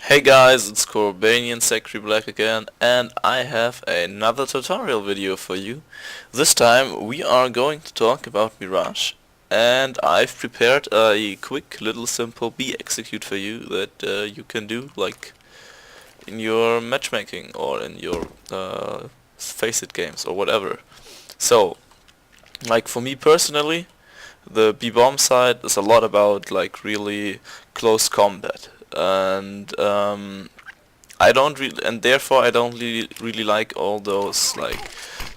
Hey guys, it's Corbanian Sacred Black again, and I have another tutorial video for you. This time we are going to talk about Mirage, and I've prepared a quick little simple B execute for you that you can do like in your matchmaking or in your Face It games or whatever. So, like for me personally, the B bomb site is a lot about like really close combat, and I don't really, and therefore I don't really like all those like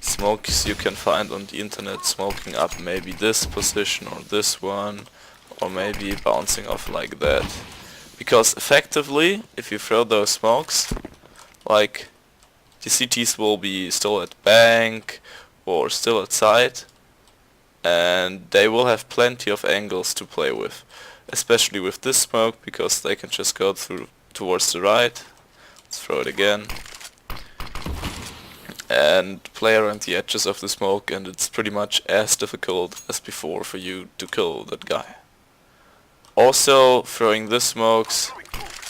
smokes you can find on the internet, smoking up maybe this position or this one, or maybe bouncing off like that. Because effectively, if you throw those smokes, like the CTs will be still at bank or still at site, and they will have plenty of angles to play with, especially with this smoke because they can just go through towards the right. Let's throw it again and play around the edges of the smoke, and it's pretty much as difficult as before for you to kill that guy. Also, throwing this smokes,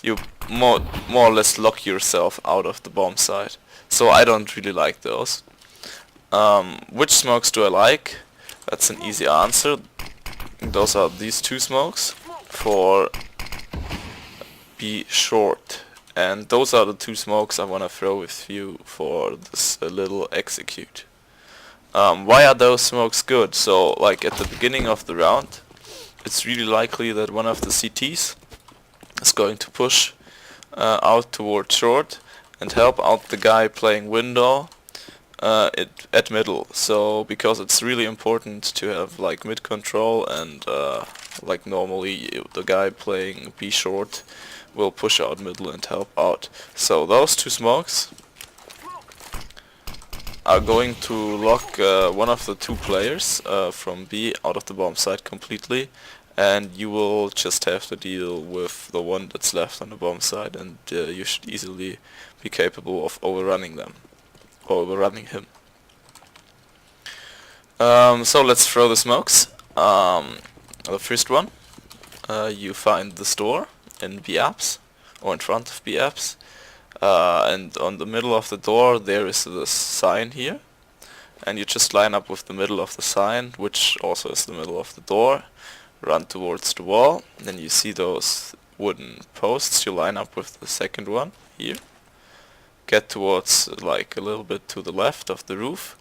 you more or less lock yourself out of the bomb site, so I don't really like those. Which smokes do I like? That's an easy answer. Those are these two smokes for be short, and those are the two smokes I wanna throw with you for this little execute. Why are those smokes good? So like at the beginning of the round, it's really likely that one of the CTs is going to push out toward short and help out the guy playing window at middle. So because it's really important to have like mid control, and like normally the guy playing B short will push out middle and help out. So those two smokes are going to lock one of the two players from B out of the bomb site completely, and you will just have to deal with the one that's left on the bomb site, and you should easily be capable of overrunning them. Overrunning him. So let's throw the smokes. The first one, you find the store in B apps, or in front of B apps, and on the middle of the door there is this sign here, and you just line up with the middle of the sign, which also is the middle of the door, run towards the wall, then you see those wooden posts, you line up with the second one here, get towards like a little bit to the left of the roof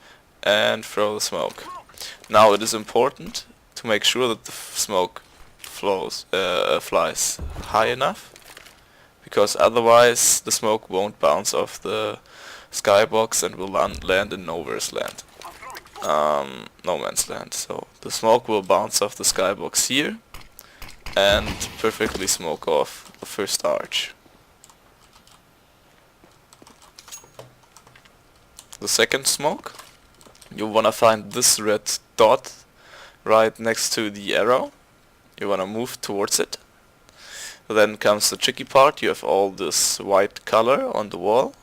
and throw the smoke. Now it is important to make sure that the smoke flies high enough, because otherwise the smoke won't bounce off the skybox and will land in nowhere's land. No man's land. So the smoke will bounce off the skybox here and perfectly smoke off the first arch. The second smoke, you wanna find this red dot right next to the arrow. You wanna move towards it. Then comes the tricky part. You have all this white color on the wall.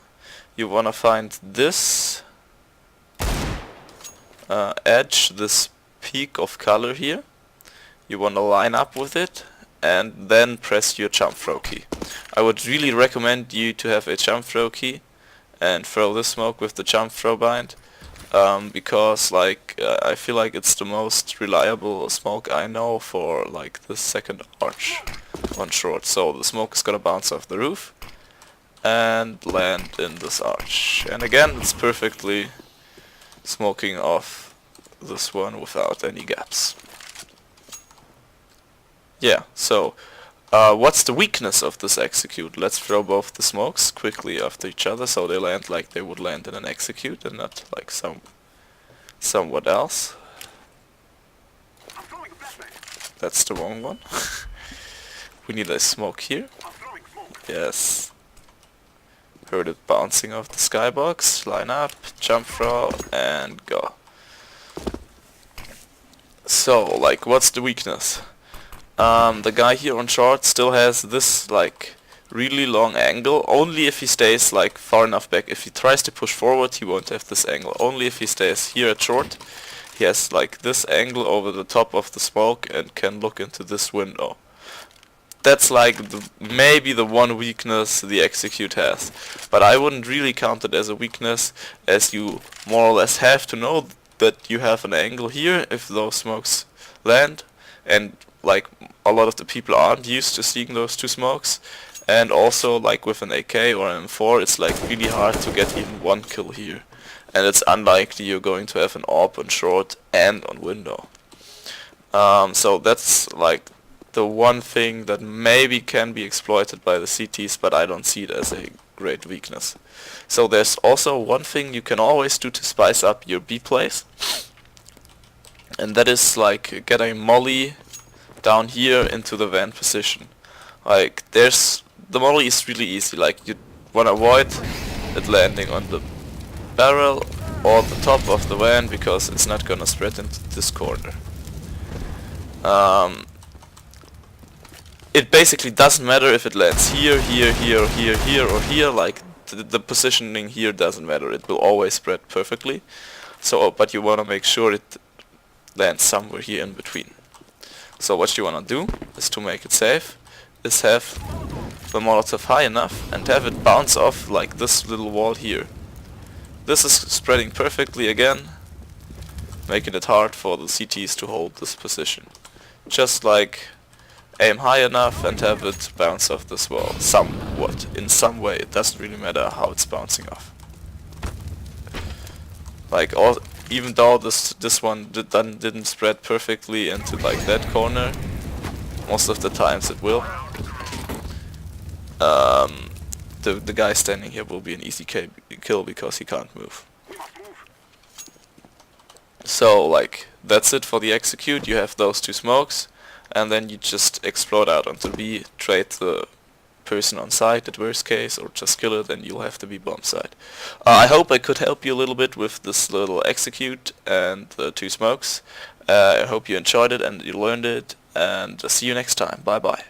You wanna find this edge, this peak of color here. You wanna line up with it and then press your jump throw key. I would really recommend you to have a jump throw key and throw this smoke with the jump throw bind, because like I feel like it's the most reliable smoke I know for like the second arch on short. So the smoke is gonna bounce off the roof and land in this arch, and again it's perfectly smoking off this one without any gaps. Yeah, so what's the weakness of this execute? Let's throw both the smokes quickly after each other so they land like they would land in an execute and not like somewhat else. That's the wrong one. We need a smoke here. Yes. Heard it bouncing off the skybox. Line up, jump throw, and go. So, like, what's the weakness? The guy here on short still has this like really long angle, only if he stays like far enough back. If he tries to push forward, he won't have this angle. Only if he stays here at short, he has like this angle over the top of the smoke and can look into this window. that's like maybe the one weakness the execute has. But I wouldn't really count it as a weakness, as you more or less have to know that you have an angle here if those smokes land, and like a lot of the people aren't used to seeing those two smokes. And also, like with an AK or an M4, it's like really hard to get even one kill here, and it's unlikely you're going to have an AWP on short and on window. So that's like the one thing that maybe can be exploited by the CTs, but I don't see it as a great weakness. So there's also one thing you can always do to spice up your B plays, and that is like get a molly down here into the van position. Like the molly is really easy, like you wanna avoid it landing on the barrel or the top of the van because it's not gonna spread into this corner. It basically doesn't matter if it lands here, here, here, here, here, or here. Like the positioning here doesn't matter. It will always spread perfectly. So, but you want to make sure it lands somewhere here in between. So what you want to do is, to make it safe, is have the molotov high enough and have it bounce off like this little wall here. This is spreading perfectly again, making it hard for the CTs to hold this position. Just like aim high enough and have it bounce off this wall somewhat, in some way. It doesn't really matter how it's bouncing off. Like even though this one didn't spread perfectly into like that corner, most of the times it will. The guy standing here will be an easy kill because he can't move. So like that's it for the execute. You have those two smokes, and then you just explode out onto B, trade the person on site at worst case, or just kill it, and you'll have to be bombsite. I hope I could help you a little bit with this little execute and the two smokes. I hope you enjoyed it and you learned it, and see you next time. Bye bye.